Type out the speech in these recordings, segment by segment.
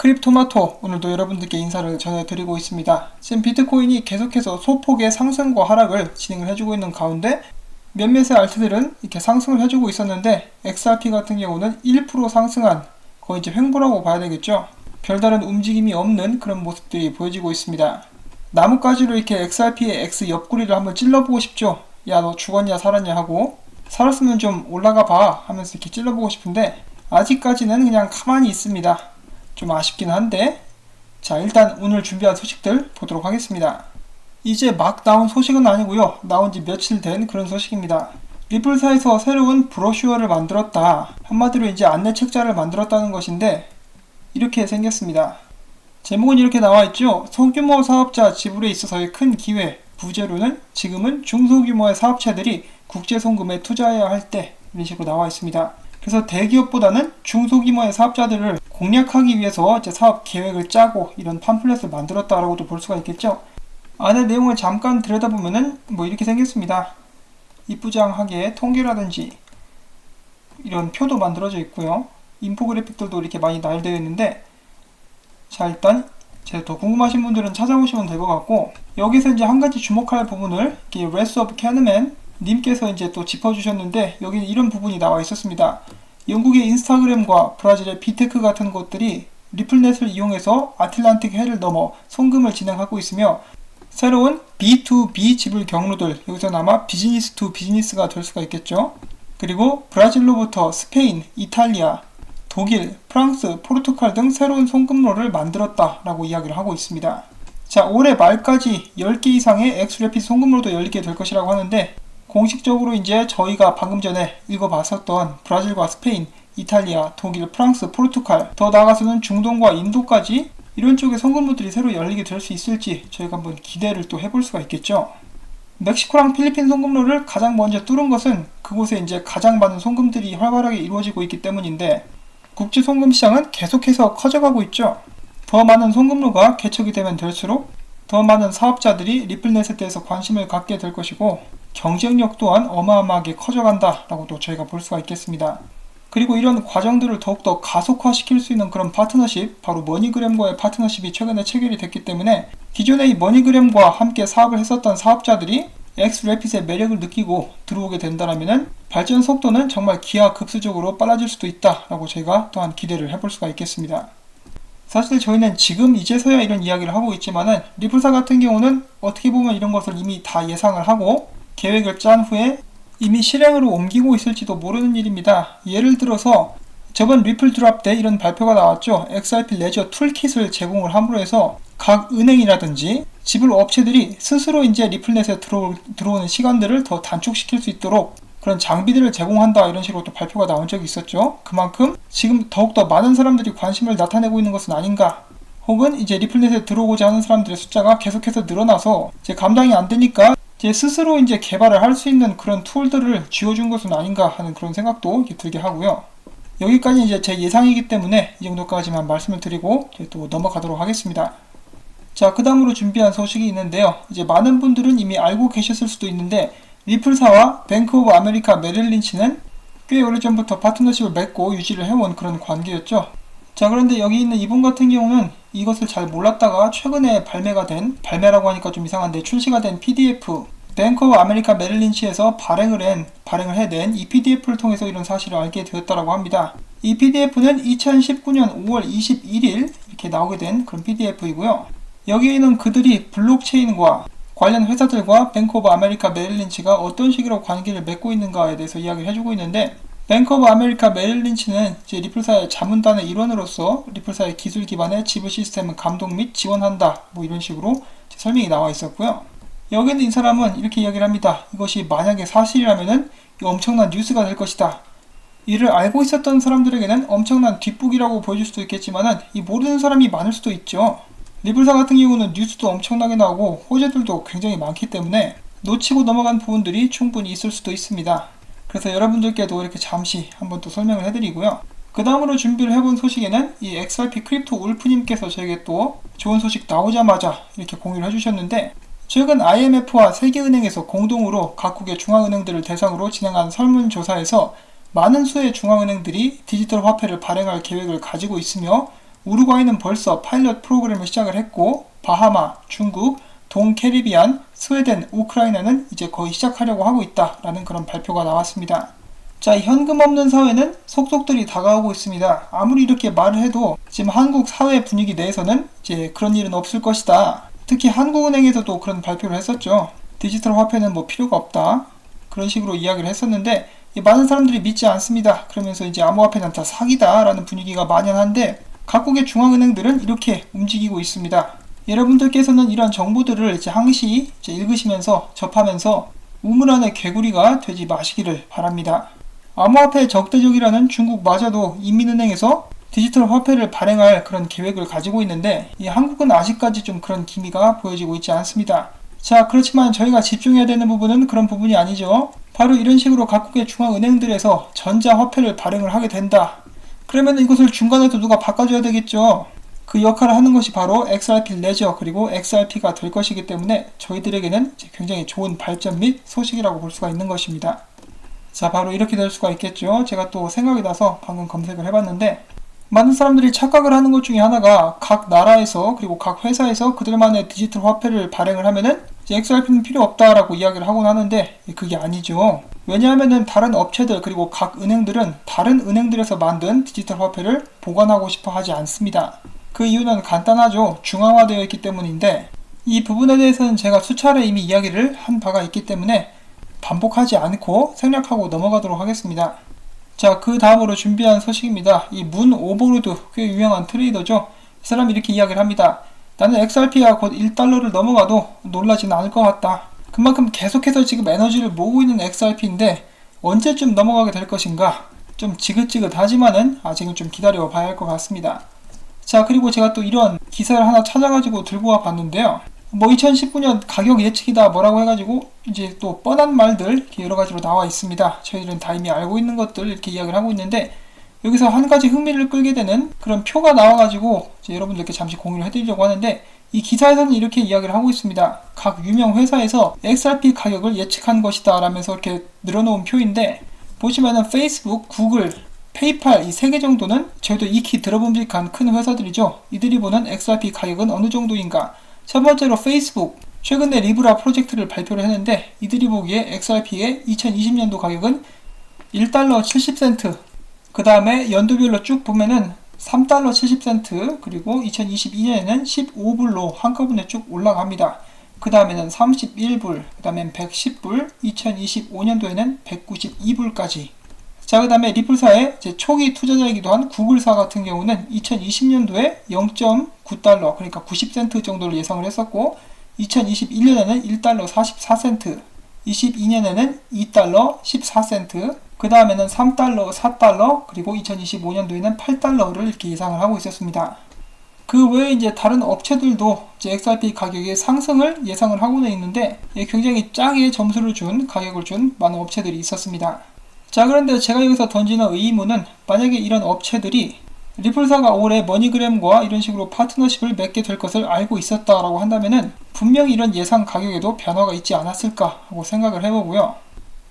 크립토마토, 오늘도 여러분들께 인사를 전해드리고 있습니다. 지금 비트코인이 계속해서 소폭의 상승과 하락을 진행을 해주고 있는 가운데 몇몇의 알트들은 이렇게 상승을 해주고 있었는데 XRP 같은 경우는 1% 상승한 거의 이제 횡보라고 봐야 되겠죠. 별다른 움직임이 없는 그런 모습들이 보여지고 있습니다. 나뭇가지로 이렇게 XRP의 X 옆구리를 한번 찔러보고 싶죠. 야, 너 죽었냐 살았냐 하고, 살았으면 좀 올라가 봐 하면서 이렇게 찔러보고 싶은데 아직까지는 그냥 가만히 있습니다. 좀 아쉽긴 한데, 자, 일단 오늘 준비한 소식들 보도록 하겠습니다. 이제 막 나온 소식은 아니고요. 나온 지 며칠 된 그런 소식입니다. 리플사에서 새로운 브로슈어를 만들었다. 한마디로 이제 안내 책자를 만들었다는 것인데 이렇게 생겼습니다. 제목은 이렇게 나와있죠. 소규모 사업자 지불에 있어서의 큰 기회, 부제로는 지금은 중소규모의 사업체들이 국제송금에 투자해야 할 때, 이런 식으로 나와 있습니다. 그래서 대기업보다는 중소규모의 사업자들을 공략하기 위해서 이제 사업 계획을 짜고 이런 팜플렛을 만들었다라고도 볼 수가 있겠죠. 안에 내용을 잠깐 들여다보면은 뭐 이렇게 생겼습니다. 이쁘장하게 통계라든지 이런 표도 만들어져 있고요. 인포그래픽들도 이렇게 많이 나열되어 있는데, 자, 일단 제가 더 궁금하신 분들은 찾아보시면 될 것 같고, 여기서 이제 한 가지 주목할 부분을 레스 오브 캐너맨 님께서 이제 또 짚어주셨는데, 여기는 이런 부분이 나와 있었습니다. 영국의 인스타그램과 브라질의 비테크 같은 곳들이 리플넷을 이용해서 아틀란틱 해를 넘어 송금을 진행하고 있으며, 새로운 B2B 지불 경로들, 여기서는 아마 비즈니스 투 비즈니스가 될 수가 있겠죠. 그리고 브라질로부터 스페인, 이탈리아, 독일, 프랑스, 포르투갈 등 새로운 송금로를 만들었다라고 이야기를 하고 있습니다. 자, 올해 말까지 10개 이상의 엑스래피 송금로도 열리게 될 것이라고 하는데, 공식적으로 이제 저희가 방금 전에 읽어봤었던 브라질과 스페인, 이탈리아, 독일, 프랑스, 포르투갈, 더 나아가서는 중동과 인도까지 이런 쪽의 송금로들이 새로 열리게 될 수 있을지 저희가 한번 기대를 또 해볼 수가 있겠죠. 멕시코랑 필리핀 송금로를 가장 먼저 뚫은 것은 그곳에 이제 가장 많은 송금들이 활발하게 이루어지고 있기 때문인데, 국제 송금 시장은 계속해서 커져가고 있죠. 더 많은 송금로가 개척이 되면 될수록 더 많은 사업자들이 리플넷에 대해서 관심을 갖게 될 것이고, 경쟁력 또한 어마어마하게 커져간다라고도 저희가 볼 수가 있겠습니다. 그리고 이런 과정들을 더욱더 가속화시킬 수 있는 그런 파트너십, 바로 머니그램과의 파트너십이 최근에 체결이 됐기 때문에 기존에 이 머니그램과 함께 사업을 했었던 사업자들이 엑스래핏의 매력을 느끼고 들어오게 된다면 발전 속도는 정말 기하급수적으로 빨라질 수도 있다라고 저희가 또한 기대를 해볼 수가 있겠습니다. 사실 저희는 지금 이제서야 이런 이야기를 하고 있지만은 리플사 같은 경우는 어떻게 보면 이런 것을 이미 다 예상을 하고 계획을 짠 후에 이미 실행으로 옮기고 있을지도 모르는 일입니다. 예를 들어서 저번 리플 드랍 때 이런 발표가 나왔죠. XRP 레저 툴킷을 제공을 함으로 해서 각 은행이라든지 지불 업체들이 스스로 이제 리플넷에 들어오는 시간들을 더 단축시킬 수 있도록 그런 장비들을 제공한다, 이런 식으로 또 발표가 나온 적이 있었죠. 그만큼 지금 더욱더 많은 사람들이 관심을 나타내고 있는 것은 아닌가, 혹은 이제 리플넷에 들어오고자 하는 사람들의 숫자가 계속해서 늘어나서 이제 감당이 안 되니까 이제 스스로 이제 개발을 할 수 있는 그런 툴들을 쥐어준 것은 아닌가 하는 그런 생각도 들게 하고요. 여기까지 이제 제 예상이기 때문에 이 정도까지만 말씀을 드리고 이제 또 넘어가도록 하겠습니다. 자, 그 다음으로 준비한 소식이 있는데요. 이제 많은 분들은 이미 알고 계셨을 수도 있는데, 리플사와 뱅크 오브 아메리카 메릴 린치는 꽤 오래전부터 파트너십을 맺고 유지를 해온 그런 관계였죠. 자, 그런데 여기 있는 이분 같은 경우는 이것을 잘 몰랐다가 최근에 발매라고 하니까 좀 이상한데 출시가 된 PDF, 뱅크 오브 아메리카 메릴 린치에서 발행을 해낸 이 PDF를 통해서 이런 사실을 알게 되었다고 합니다. 이 PDF는 2019년 5월 21일 이렇게 나오게 된 그런 PDF이고요. 여기에는 그들이 블록체인과 관련 회사들과 뱅크 오브 아메리카 메릴 린치가 어떤 식으로 관계를 맺고 있는가에 대해서 이야기를 해주고 있는데, 뱅크 오브 아메리카 메릴 린치는 이제 리플사의 자문단의 일원으로서 리플사의 기술 기반의 지불 시스템을 감독 및 지원한다, 뭐 이런 식으로 설명이 나와 있었고요. 여기는 이 사람은 이렇게 이야기를 합니다. 이것이 만약에 사실이라면은 엄청난 뉴스가 될 것이다. 이를 알고 있었던 사람들에게는 엄청난 뒷북이라고 보여줄 수도 있겠지만은 이 모르는 사람이 많을 수도 있죠. 리플사 같은 경우는 뉴스도 엄청나게 나오고 호재들도 굉장히 많기 때문에 놓치고 넘어간 부분들이 충분히 있을 수도 있습니다. 그래서 여러분들께도 이렇게 잠시 한번 또 설명을 해드리고요. 그 다음으로 준비를 해본 소식에는 이 XRP 크립토 울프님께서 저에게 또 좋은 소식 나오자마자 이렇게 공유를 해주셨는데, 최근 IMF와 세계은행에서 공동으로 각국의 중앙은행들을 대상으로 진행한 설문조사에서 많은 수의 중앙은행들이 디지털 화폐를 발행할 계획을 가지고 있으며 우루과이는 벌써 파일럿 프로그램을 시작을 했고 바하마, 중국, 동캐리비안, 스웨덴, 우크라이나는 이제 거의 시작하려고 하고 있다라는 그런 발표가 나왔습니다. 자, 현금 없는 사회는 속속들이 다가오고 있습니다. 아무리 이렇게 말을 해도 지금 한국 사회 분위기 내에서는 이제 그런 일은 없을 것이다. 특히 한국은행에서도 그런 발표를 했었죠. 디지털 화폐는 뭐 필요가 없다. 그런 식으로 이야기를 했었는데 많은 사람들이 믿지 않습니다. 그러면서 이제 암호화폐는 다 사기다 라는 분위기가 만연한데 각국의 중앙은행들은 이렇게 움직이고 있습니다. 여러분들께서는 이런 정보들을 이제 항시 읽으시면서 접하면서 우물 안의 개구리가 되지 마시기를 바랍니다. 암호화폐 적대적이라는 중국마저도 인민은행에서 디지털 화폐를 발행할 그런 계획을 가지고 있는데 이 한국은 아직까지 좀 그런 기미가 보여지고 있지 않습니다. 자, 그렇지만 저희가 집중해야 되는 부분은 그런 부분이 아니죠. 바로 이런 식으로 각국의 중앙은행들에서 전자화폐를 발행을 하게 된다. 그러면 이것을 중간에도 누가 바꿔줘야 되겠죠. 그 역할을 하는 것이 바로 XRP 레저 그리고 XRP가 될 것이기 때문에 저희들에게는 굉장히 좋은 발전 및 소식이라고 볼 수가 있는 것입니다. 자, 바로 이렇게 될 수가 있겠죠. 제가 또 생각이 나서 방금 검색을 해봤는데 많은 사람들이 착각을 하는 것 중에 하나가 각 나라에서 그리고 각 회사에서 그들만의 디지털 화폐를 발행을 하면은 이제 XRP는 필요 없다라고 이야기를 하곤 하는데 그게 아니죠. 왜냐하면은 다른 업체들 그리고 각 은행들은 다른 은행들에서 만든 디지털 화폐를 보관하고 싶어 하지 않습니다. 그 이유는 간단하죠. 중앙화되어 있기 때문인데 이 부분에 대해서는 제가 수차례 이미 이야기를 한 바가 있기 때문에 반복하지 않고 생략하고 넘어가도록 하겠습니다. 자, 그 다음으로 준비한 소식입니다. 이 문 오버로드, 꽤 유명한 트레이더죠. 이 사람이 이렇게 이야기를 합니다. 나는 XRP가 곧 1달러를 넘어가도 놀라지는 않을 것 같다. 그만큼 계속해서 지금 에너지를 모으고 있는 XRP인데 언제쯤 넘어가게 될 것인가? 좀 지긋지긋하지만은 아직은 좀 기다려 봐야 할 것 같습니다. 자, 그리고 제가 또 이런 기사를 하나 찾아가지고 들고 와 봤는데요. 뭐 2019년 가격 예측이다 뭐라고 해가지고 이제 또 뻔한 말들 이렇게 여러 가지로 나와 있습니다. 저희들은 다 이미 알고 있는 것들 이렇게 이야기를 하고 있는데 여기서 한 가지 흥미를 끌게 되는 그런 표가 나와가지고 이제 여러분들께 잠시 공유를 해드리려고 하는데 이 기사에서는 이렇게 이야기를 하고 있습니다. 각 유명 회사에서 XRP 가격을 예측한 것이다 라면서 이렇게 늘어놓은 표인데 보시면은 페이스북, 구글, 페이팔 이 3개 정도는 저희도 익히 들어봄직한 큰 회사들이죠. 이들이 보는 XRP 가격은 어느 정도인가? 첫 번째로 페이스북, 최근에 리브라 프로젝트를 발표를 했는데 이들이 보기에 XRP의 2020년도 가격은 1달러 70센트, 그 다음에 연도별로 쭉 보면은 3달러 70센트, 그리고 2022년에는 15불로 한꺼번에 쭉 올라갑니다. 그 다음에는 31불, 그 다음엔 110불, 2025년도에는 192불까지. 자, 그 다음에 리플사의 초기 투자자이기도 한 구글사 같은 경우는 2020년도에 0.9달러, 그러니까 90센트 정도를 예상을 했었고 2021년에는 1달러 44센트, 22년에는 2달러 14센트, 그 다음에는 3달러 4달러, 그리고 2025년도에는 8달러를 이렇게 예상을 하고 있었습니다. 그 외에 이제 다른 업체들도 이제 XRP 가격의 상승을 예상을 하고는 있는데 굉장히 짜게 점수를 준 가격을 준 많은 업체들이 있었습니다. 자, 그런데 제가 여기서 던지는 의문은 만약에 이런 업체들이 리플사가 올해 머니그램과 이런 식으로 파트너십을 맺게 될 것을 알고 있었다라고 한다면은 분명히 이런 예상 가격에도 변화가 있지 않았을까 하고 생각을 해보고요.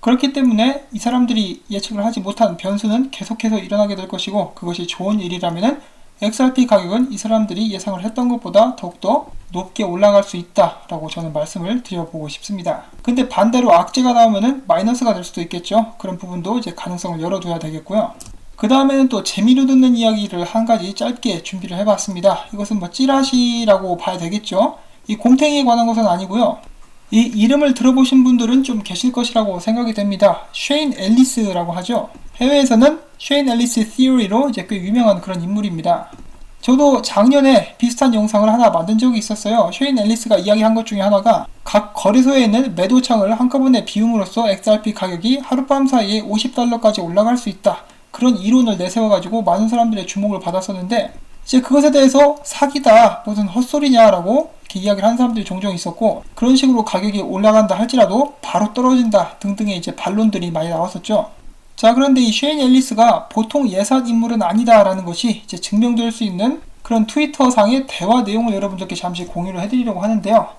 그렇기 때문에 이 사람들이 예측을 하지 못한 변수는 계속해서 일어나게 될 것이고 그것이 좋은 일이라면은 XRP 가격은 이 사람들이 예상을 했던 것보다 더욱더 높게 올라갈 수 있다라고 저는 말씀을 드려보고 싶습니다. 근데 반대로 악재가 나오면은 마이너스가 될 수도 있겠죠. 그런 부분도 이제 가능성을 열어둬야 되겠고요. 그 다음에는 또 재미로 듣는 이야기를 한 가지 짧게 준비를 해봤습니다. 이것은 뭐 찌라시라고 봐야 되겠죠. 이 곰탱이에 관한 것은 아니고요. 이 이름을 들어보신 분들은 좀 계실 것이라고 생각이 됩니다. 쉐인 앨리스라고 하죠. 해외에서는 쉐인 앨리스 티어리로 이제 꽤 유명한 그런 인물입니다. 저도 작년에 비슷한 영상을 하나 만든 적이 있었어요. 쉐인 앨리스가 이야기한 것 중에 하나가 각 거래소에 있는 매도창을 한꺼번에 비움으로써 XRP 가격이 하룻밤 사이에 50달러까지 올라갈 수 있다. 그런 이론을 내세워가지고 많은 사람들의 주목을 받았었는데 이제 그것에 대해서 사기다, 무슨 헛소리냐라고 이렇게 이야기를 하는 사람들이 종종 있었고 그런 식으로 가격이 올라간다 할지라도 바로 떨어진다 등등의 이제 반론들이 많이 나왔었죠. 자, 그런데 이 쉐인 앨리스가 보통 예산 인물은 아니다라는 것이 이제 증명될 수 있는 그런 트위터상의 대화 내용을 여러분들께 잠시 공유를 해드리려고 하는데요.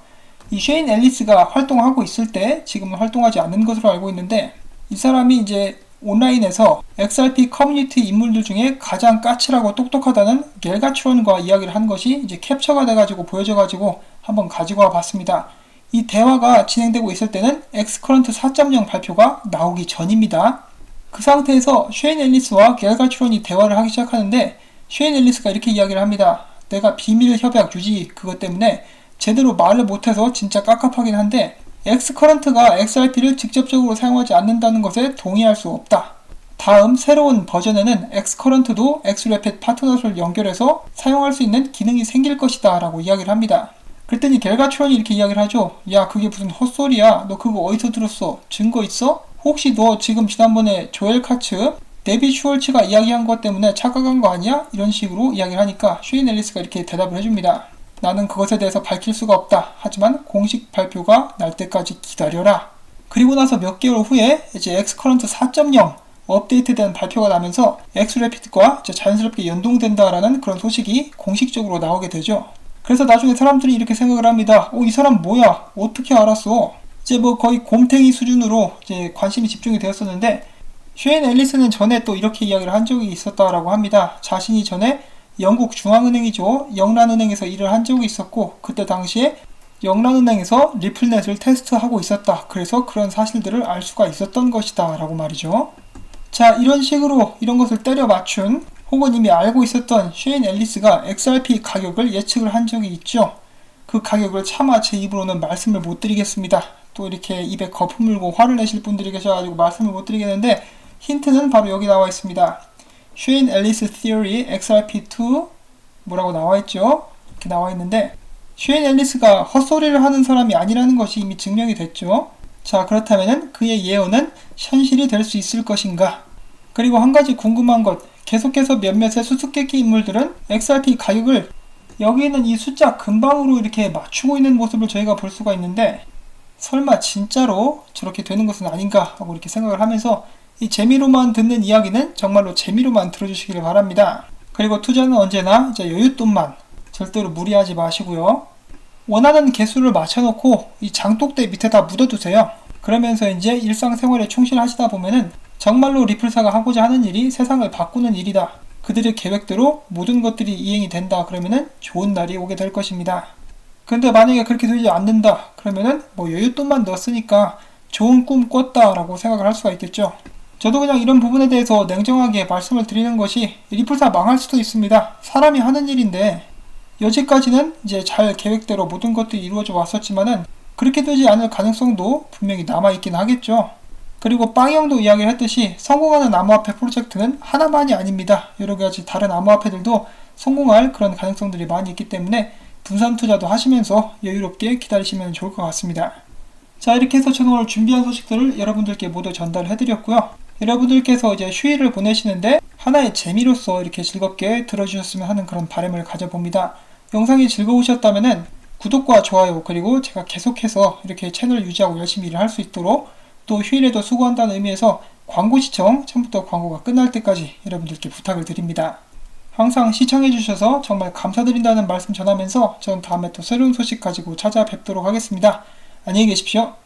이 쉐인 앨리스가 활동하고 있을 때 지금은 활동하지 않는 것으로 알고 있는데 이 사람이 이제 온라인에서 XRP 커뮤니티 인물들 중에 가장 까칠하고 똑똑하다는 겔가트론과 이야기를 한 것이 이제 캡처가 돼가지고 보여져가지고 한번 가지고 와봤습니다. 이 대화가 진행되고 있을 때는 엑스커런트 4.0 발표가 나오기 전입니다. 그 상태에서 쉐인 앨리스와 겔가트론이 대화를 하기 시작하는데 쉐인 앨리스가 이렇게 이야기를 합니다. 내가 비밀 협약 유지 그것 때문에 제대로 말을 못해서 진짜 깝깝하긴 한데 엑스커런트가 XRP를 직접적으로 사용하지 않는다는 것에 동의할 수 없다. 다음 새로운 버전에는 엑스커런트도 엑스래핏 파트너를 연결해서 사용할 수 있는 기능이 생길 것이다 라고 이야기를 합니다. 그랬더니 겔가트론이 이렇게 이야기를 하죠. 야 그게 무슨 헛소리야. 너 그거 어디서 들었어? 증거 있어? 혹시 너 지금 지난번에 조엘 카츠, 데비 슈월츠가 이야기한 것 때문에 착각한 거 아니야? 이런 식으로 이야기를 하니까 쉐인 앨리스가 이렇게 대답을 해줍니다. 나는 그것에 대해서 밝힐 수가 없다. 하지만 공식 발표가 날 때까지 기다려라. 그리고 나서 몇 개월 후에 이제 엑스커런트 4.0 업데이트된 발표가 나면서 엑스래피드과 자연스럽게 연동된다라는 그런 소식이 공식적으로 나오게 되죠. 그래서 나중에 사람들이 이렇게 생각을 합니다. 이 사람 뭐야? 어떻게 알았어? 이제 뭐 거의 곰탱이 수준으로 이제 관심이 집중이 되었었는데 쉐인 앨리스는 전에 또 이렇게 이야기를 한 적이 있었다라고 합니다. 자신이 전에 영국 중앙은행이죠. 영란은행에서 일을 한 적이 있었고 그때 당시에 영란은행에서 리플넷을 테스트하고 있었다. 그래서 그런 사실들을 알 수가 있었던 것이다 라고 말이죠. 자, 이런 식으로 이런 것을 때려 맞춘 혹은 이미 알고 있었던 쉐인 앨리스가 XRP 가격을 예측을 한 적이 있죠. 그 가격을 차마 제 입으로는 말씀을 못 드리겠습니다. 또 이렇게 입에 거품 물고 화를 내실 분들이 계셔가지고 말씀을 못 드리겠는데 힌트는 바로 여기 나와 있습니다. 쉐인 앨리스 Theory XRP2 뭐라고 나와 있죠? 이렇게 나와 있는데 쉐인 앨리스가 헛소리를 하는 사람이 아니라는 것이 이미 증명이 됐죠. 자, 그렇다면 그의 예언은 현실이 될 수 있을 것인가? 그리고 한 가지 궁금한 것, 계속해서 몇몇의 수수께끼 인물들은 XRP 가격을 여기 있는 이 숫자 근방으로 이렇게 맞추고 있는 모습을 저희가 볼 수가 있는데 설마 진짜로 저렇게 되는 것은 아닌가 하고 이렇게 생각을 하면서 이 재미로만 듣는 이야기는 정말로 재미로만 들어주시기를 바랍니다. 그리고 투자는 언제나 이제 여윳돈만 절대로 무리하지 마시고요. 원하는 개수를 맞춰놓고 이 장독대 밑에다 묻어두세요. 그러면서 이제 일상생활에 충실하시다 보면은 정말로 리플사가 하고자 하는 일이 세상을 바꾸는 일이다. 그들의 계획대로 모든 것들이 이행이 된다. 그러면은 좋은 날이 오게 될 것입니다. 근데 만약에 그렇게 되지 않는다. 그러면은 뭐 여윳돈만 넣었으니까 좋은 꿈 꿨다 라고 생각을 할 수가 있겠죠. 저도 그냥 이런 부분에 대해서 냉정하게 말씀을 드리는 것이 리플사 망할 수도 있습니다. 사람이 하는 일인데 여지까지는 이제 잘 계획대로 모든 것들이 이루어져 왔었지만은 그렇게 되지 않을 가능성도 분명히 남아있긴 하겠죠. 그리고 빵형도 이야기를 했듯이 성공하는 암호화폐 프로젝트는 하나만이 아닙니다. 여러 가지 다른 암호화폐들도 성공할 그런 가능성들이 많이 있기 때문에 분산 투자도 하시면서 여유롭게 기다리시면 좋을 것 같습니다. 자, 이렇게 해서 저는 오늘 준비한 소식들을 여러분들께 모두 전달해드렸고요. 여러분들께서 이제 휴일을 보내시는데 하나의 재미로서 이렇게 즐겁게 들어주셨으면 하는 그런 바람을 가져봅니다. 영상이 즐거우셨다면 구독과 좋아요 그리고 제가 계속해서 이렇게 채널 유지하고 열심히 일을 할 수 있도록 또 휴일에도 수고한다는 의미에서 광고 시청 처음부터 광고가 끝날 때까지 여러분들께 부탁을 드립니다. 항상 시청해주셔서 정말 감사드린다는 말씀 전하면서 저는 다음에 또 새로운 소식 가지고 찾아뵙도록 하겠습니다. 안녕히 계십시오.